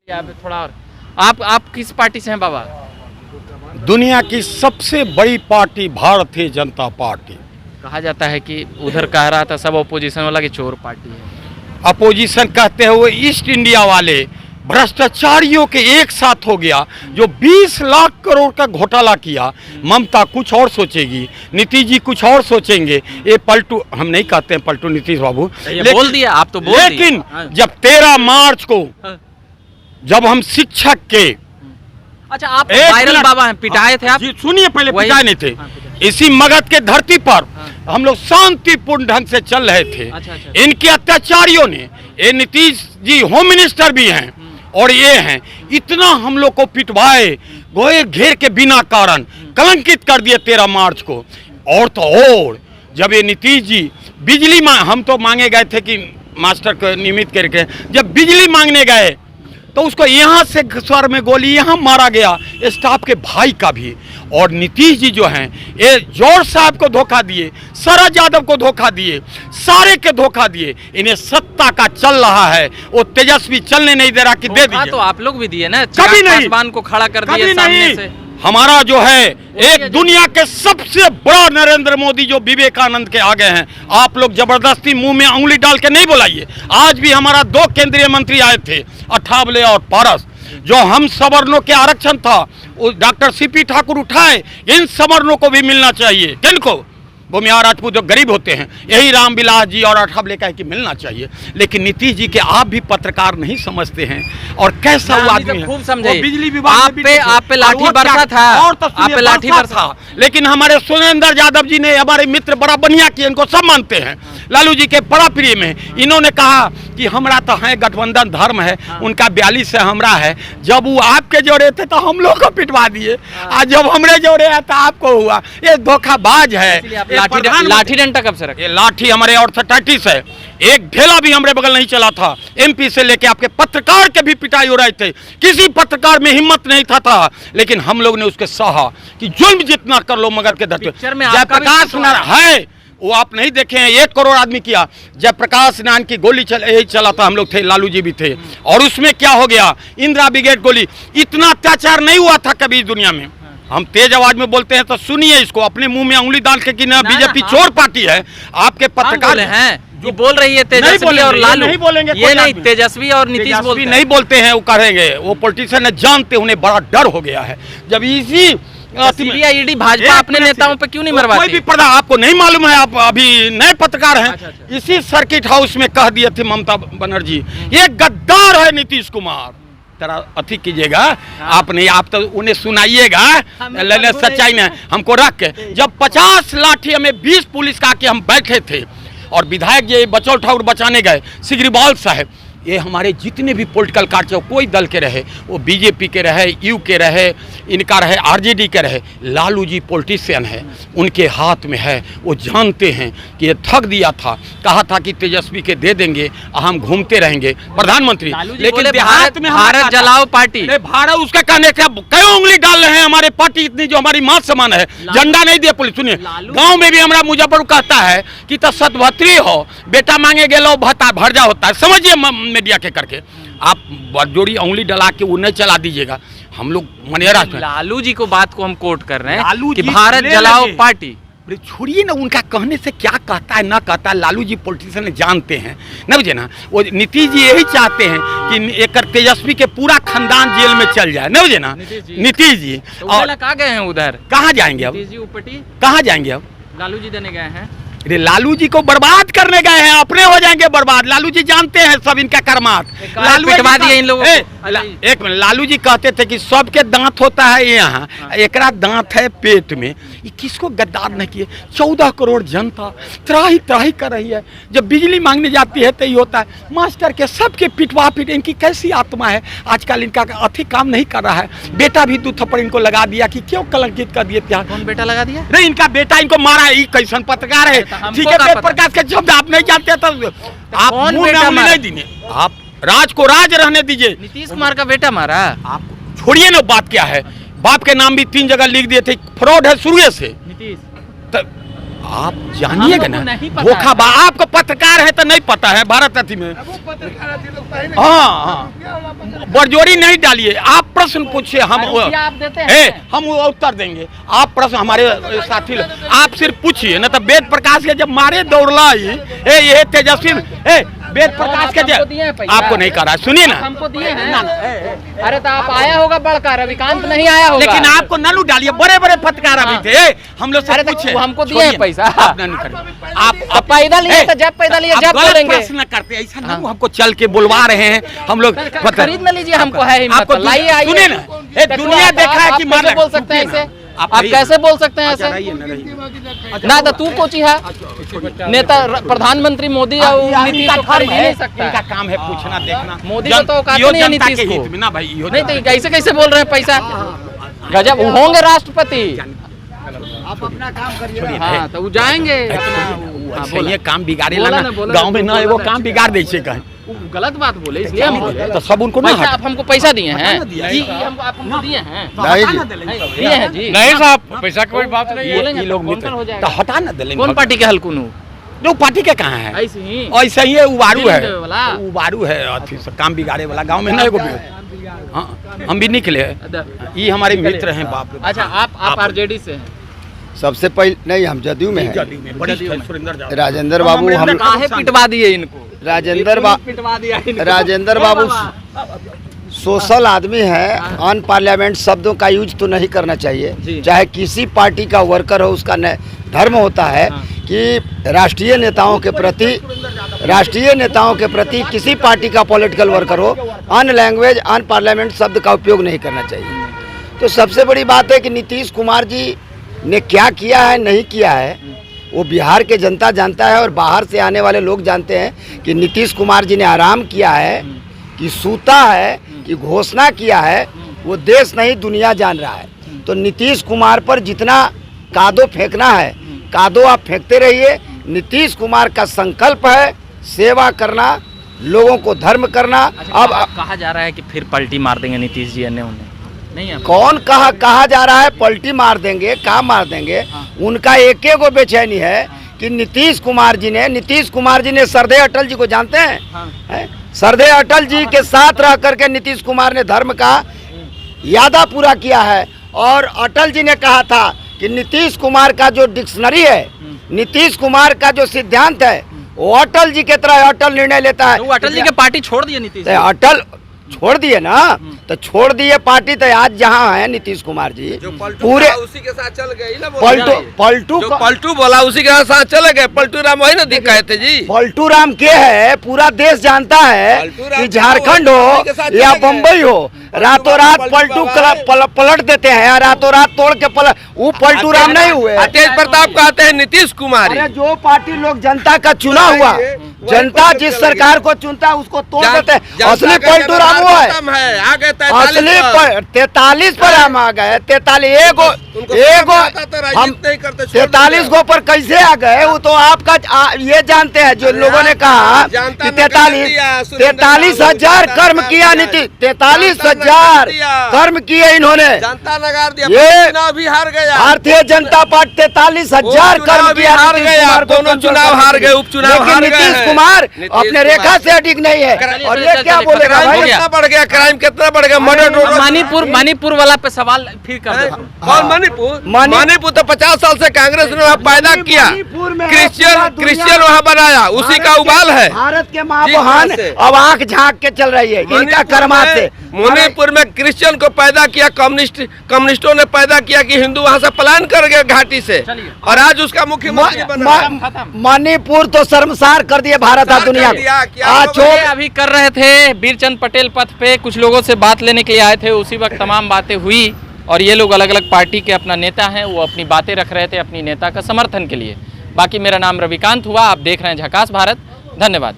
यहाँ पे थोड़ा और आप किस पार्टी से हैं बाबा? दुनिया की सबसे बड़ी पार्टी भारतीय जनता पार्टी। कहा जाता है कि उधर कह रहा था सब अपोजिशन वाला कि चोर पार्टी है। अपोजिशन कहते हैं वो ईस्ट इंडिया वाले भ्रष्टाचारियों के एक साथ हो गया, जो 20 लाख करोड़ का घोटाला किया। ममता कुछ और सोचेगी, नीतीश जी कुछ और सोचेंगे। ये पलटू, हम नहीं कहते हैं पलटू नीतीश बाबू, बोल दिया आप तो बोल दिए। लेकिन जब 13 मार्च को जब हम शिक्षक के, अच्छा आप वायरल बाबा हैं, पिटाए थे आप? सुनिए पहले, पिटाए नहीं थे। इसी मगध के धरती पर हम लोग शांतिपूर्ण ढंग से चल रहे थे। इनके अत्याचारियों ने, ये नीतीश जी होम मिनिस्टर भी हैं और ये हैं, इतना हम लोग को पिटवाए, गोए घेर के बिना कारण कलंकित कर दिए 13 मार्च को। और तो और जब ये नीतीश जी बिजली हम तो मांगे गए थे कि मास्टर को नियमित करके, जब बिजली मांगने गए तो उसको यहाँ से स्वर में गोली यहाँ मारा गया, स्टाफ के भाई का भी। और नीतीश जी जो हैं, ये जॉर्ज साहब को धोखा दिए, शरद यादव को धोखा दिए, सारे के धोखा दिए। इन्हें सत्ता का चल रहा है, वो तेजस्वी चलने नहीं दे रहा कि दे दीजिए। तो आप लोग भी दिए ना, कभी नहीं, पासवान को खड़ा कर दिए सामने से। हमारा जो है एक दुनिया के सबसे बड़ा नरेंद्र मोदी जो विवेकानंद के आगे हैं, आप लोग जबरदस्ती मुंह में उंगली डाल के नहीं बुलाइए। आज भी हमारा 2 केंद्रीय मंत्री आए थे, अठावले और पारस, जो हम सवर्णों के आरक्षण था डॉक्टर सीपी ठाकुर उठाए। इन सवर्णों को भी मिलना चाहिए। किनको? भूमिहार राजपूत जो गरीब होते हैं, यही रामविलास जी और अठावले का है कि मिलना चाहिए। लेकिन नीतीश जी के आप भी पत्रकार नहीं समझते हैं, और कैसा वो आदमी है। खूब समझे, बिजली विभाग आप पे लाठी बरसा था, और तो आप पे लाठी बरसा। लेकिन हमारे सुरेंद्र यादव जी ने, हमारे मित्र, बड़ा बढ़िया किए, इनको सब मानते हैं। लालू जी के बड़ा प्रिय में इन्होंने कहा कि हमरा तो है गठबंधन धर्म है, उनका 42 है, हमरा है। जब वो आपके जोड़े थे तो हम लोग को पिटवा दिए, आज जब हमरे जोड़े है तो आपको हुआ। ये धोखाबाज है। लाठी डंडा कब से रखे? ये लाठी हमारे ऑर्थोटाइटिस है। एक ढेला भी हमारे बगल नहीं चला था। एमपी से लेके आपके पत्रकार के भी पिटाई हो रहे थे, किसी पत्रकार में हिम्मत नहीं था। लेकिन हम लोग ने उसके सहा कि जुल्म जितना कर लो मगध के धरती। जयप्रकाश है, वो आप नहीं देखे हैं, 1 करोड़ आदमी किया। जयप्रकाश नारायण की गोली यही चला था, हम लोग थे, लालू जी भी थे। और उसमें क्या हो गया, इंदिरा ब्रिगेड गोली। इतना अत्याचार नहीं हुआ था कभी दुनिया में। हम तेज आवाज में बोलते हैं तो सुनिए इसको, अपने मुंह में उंगली डाल के कि ना बीजेपी चोर पार्टी है। आपके पत्रकार हैं जो बोल रही है तेजस्वी और लालू, नहीं बोलेंगे, ये नहीं, तेजस्वी और नीतीश बोलते नहीं बोलते हैं, वो कहेंगे। वो पॉलिटिशियन जानते, उन्हें बड़ा डर हो गया है। जब इसी सीबीआई भाजपा अपने नेताओं पे क्यों नहीं मरवाती? कोई भी पता आपको नहीं मालूम है? आप अभी नए पत्रकार हैं। अच्छा। इसी सर्किट हाउस में कह दिए थे ममता बनर्जी, ये गद्दार है नीतीश कुमार। तरह अति कीजिएगा, आप नहीं, आप तो उन्हें सुनाइएगा सच्चाई में हमको रख के। जब 50 लाठी हमें 20 पुलिस का के हम बैठे थे, और विधायक जी बचौल ठाकुर बचाने गए, सिग्रीवाल साहब, ये हमारे जितने भी पॉलिटिकल पार्टी, कोई दल के रहे, वो बीजेपी के रहे, यू के रहे, इनका रहे, आरजेडी के रहे, लालू जी पॉलिटिशियन है, उनके हाथ में है। वो जानते हैं कि ये ठग दिया था, कहा था कि तेजस्वी के दे देंगे, हम घूमते रहेंगे प्रधानमंत्री। लेकिन भारत में भारत जलाओ पार्टी, भारत उसका कहने का कई उंगली डाल रहे हैं हमारे पार्टी, इतनी जो हमारी मां समान है, झंडा नहीं दिया पुलिस। सुनिए, गाँव में भी हमारा मुजफ्फरपुर कहता है कि तो सतभत्री हो, बेटा मांगे गेलो भत्ता भरजा होता है। समझिए मीडिया के करके आप जोड़ी उंगली डला के उन्हें चला दीजिएगा। हम लोग मनेरा लालू जी को बात को हम कोट कर रहे हैं कि भारत जलाओ पार्टी। छोड़िए ना, उनका कहने से क्या कहता है ना कहता है, लालू जी पॉलिटिशियन जानते हैं ना, बुझे ना। वो नीतीश जी यही चाहते हैं कि एक तेजस्वी के पूरा खानदान जेल में चल जाए, ना बुझे ना नीतीश जी। और कहाँ गए हैं उधर? कहाँ जाएंगे अब? कहाँ जाएंगे अब? लालू जी देने गए हैं। अरे लालू जी को बर्बाद करने गए हैं, अपने हो जाएंगे बर्बाद। लालू जी जानते हैं सब इनका कर्मात। लालू पिटवा दिए इन लोगों को। एक मिनट, लालू जी कहते थे कि सबके दांत होता है यहाँ, एकरा दांत है पेट में। ये किसको गद्दार नहीं किए? 14 करोड़ जनता त्राही त्राही कर रही है। जब बिजली मांगने जाती है तो ये होता है, मास्टर के सबके पिटवा पिट। इनकी कैसी आत्मा है, आजकल इनका अति काम नहीं कर रहा है। बेटा भी 2 थप्पड़ इनको लगा दिया कि क्यों कलंकित कर दिए। कौन बेटा लगा दिया? नहीं, इनका बेटा इनको मारा है। कैसन पत्रकार है? ठीक है, वेद प्रकाश के शब्द आप नहीं जानते तो आप मुंह में उंगली नहीं दीजिए। आप राज को राज रहने दीजिए। नीतीश कुमार का बेटा मारा? आप छोड़िए ना, बात क्या है। बाप के नाम भी 3 जगह लिख दिए थे, फ्रॉड है शुरू से। नीतीश आप जानिएगा ना, नहीं पता धोखा आपको पत्रकार है तो नहीं पता है भारत अति में। हाँ, बरजोरी नहीं डालिए, आप प्रश्न पूछिए, हम आप देते हैं, हम उत्तर देंगे। आप प्रश्न हमारे साथी आप सिर्फ पूछिए ना, तो वेद प्रकाश के जब मारे दौड़ला ये तेजस्वी वेद प्रकाश के आपको नहीं करा, सुनिए ना, हमको दिए हैं। अरे तो आप आया होगा बड़का, रविकांत नहीं आया होगा। लेकिन आपको नलू डालिए, बड़े बड़े पत्रकार अभी थे, हम लोग से पूछे, हमको दिए हैं पैसा। आप पैदा लिए तो जब पैदा लिए जब बोलेंगे, प्रश्न करते ऐसा ना, हमको चल के बुलवा रहे हैं हम लोग। खरीद न लीजिए, हमको है हिम्मत, लाइए आइए। सुनिए ना, दुनिया देखा है कि कैसे बोल सकते हैं ऐसे, आप कैसे बोल सकते हैं ऐसे ना? तो तू कोची है नेता, प्रधानमंत्री मोदी और नीतीश को खरीद ही नहीं सकता। इनका काम है पूछना देखना, मोदी को तो औकात नहीं है नीतीश को ना भाई। नहीं तो कैसे कैसे बोल रहे हैं पैसा, गजब होंगे राष्ट्रपति। आप अपना काम करिए। हाँ तो वो जाएंगे, ये काम बिगाड़े ला ना, गाँव में ना एगो काम बिगाड़ दे छे कहीं, गलत बात बोले इसलिए हम बोले। तो सब उनको ना, आप हमको पैसा दिए हैं जी, हम आप हमको दिए हैं, दिए हैं जी। नहीं साहब, पैसा की कोई बात नहीं है। बोलेंगे ये लोग मित्र हो तो जाएगा। हटा ना देंगे। कौन पार्टी के हलकुनू? जो पार्टी के कहाँ है, ऐसे ही ऐसे ही है, उबारू है, वाला। उबारू है, अथी से काम बिगाड़े वाला गांव में ना एगो। हाँ, हम भी निकले, ये हमारे मित्र हैं। बाप रे। अच्छा, आप आरजेडी से हैं? सबसे पहले नहीं, हम जदयू में हैं। राजेंद्र बाबू, हम काहे पिटवा दिए इनको? राजेंद्र बाबू सोशल आदमी है, अन पार्लियामेंट शब्दों का यूज तो नहीं करना चाहिए। चाहे किसी पार्टी का वर्कर हो, उसका धर्म होता है कि राष्ट्रीय नेताओं के प्रति किसी पार्टी का पॉलिटिकल वर्कर हो, अन लैंग्वेज, अन पार्लियामेंट शब्द का उपयोग नहीं करना चाहिए। तो सबसे बड़ी बात है कि नीतीश कुमार जी ने क्या किया है, नहीं किया है, वो बिहार के जनता जानता है और बाहर से आने वाले लोग जानते हैं कि नीतीश कुमार जी ने आराम किया है, कि सूता है, कि घोषणा किया है, वो देश नहीं दुनिया जान रहा है। तो नीतीश कुमार पर जितना कादो फेंकना है, कादो आप फेंकते रहिए। नीतीश कुमार का संकल्प है सेवा करना, लोगों को धर्म करना। अब कहा जा रहा है कि फिर पलटी मार देंगे नीतीश जी, अन्य उन्हें नहीं है। कौन कहा जा रहा है पलटी मार देंगे, कहाँ मार देंगे? उनका एक गो बेचैनी है कि नीतीश कुमार जी ने सरदे अटल जी को जानते हैं? सरदे अटल जी के साथ रह करके नीतीश कुमार ने धर्म का यादा पूरा किया है। और अटल जी ने कहा था कि नीतीश कुमार का जो डिक्शनरी है, नीतीश कुमार का जो सिद्धांत है, वो अटल जी के तरह अटल निर्णय लेता है। तो अटल जी के पार्टी छोड़ दिए नीतीश? अटल छोड़ दिए ना, तो छोड़ दिए पार्टी। तो आज जहाँ है नीतीश कुमार जी, पूरे उसी के साथ चल गए ना, पलटू बोला उसी के साथ चले गए। पलटू राम वही ना दिख गए थे जी। पलटू राम के है, पूरा देश जानता है कि झारखंड हो या बम्बई हो, रातों रात पलटू पलट देते हैं, रातों रात तोड़ के पलट। वो पलटू राम नहीं हुए। तेज प्रताप कहते हैं नीतीश कुमार। जो पार्टी लोग जनता का चुना हुआ, जनता जिस सरकार को चुनता है उसको तोड़ देते हैं। असली पलटू राम हुआ है, असली 43 पर हम आ गए। 43 गो पर कैसे आ गए, वो तो आपका ये जानते हैं जो लोगों ने कहा कि 43,000 कर्म किया नीतीश, 43,000 कर्म किए इन्होंने। जनता नकार दिया, ये चुनाव भी हार गया। भारतीय जनता पार्टी 43,000 कर्म किया, हार गया। दोनों चुनाव हार गए, उपचुनाव हार गए। नीतीश कुमार अपने रेखा से अधिक नहीं है। और ये क्या बोलेगा भाई? कितना बढ़ गया क्राइम, कितना बढ़ गया मर्डर। मणिपुर वाला पे सवाल फिर कर दो। कौन मणिपुर तो 50 साल से कांग्रेस ने वहाँ पैदा किया, क्रिश्चियन वहाँ बनाया, उसी का उबाल है। भारत के महाबहान अब आंख झांक के चल रही है इनका कर्मा से। मणिपुर में क्रिश्चियन को पैदा किया, कम्युनिस्टों ने पैदा किया कि हिंदू वहाँ से पलायन कर गए घाटी से, और आज उसका मुख्यमंत्री बना। मणिपुर तो शर्मसार कर दिए भारत और दुनिया को। अभी कर रहे थे बीरचंद पटेल पथ पे, कुछ लोगों से बात लेने के लिए आए थे, उसी वक्त तमाम बातें हुई और ये लोग अलग अलग पार्टी के अपना नेता हैं, वो अपनी बातें रख रहे थे अपनी नेता का समर्थन के लिए। बाकी मेरा नाम रविकांत हुआ, आप देख रहे हैं झकास भारत। धन्यवाद।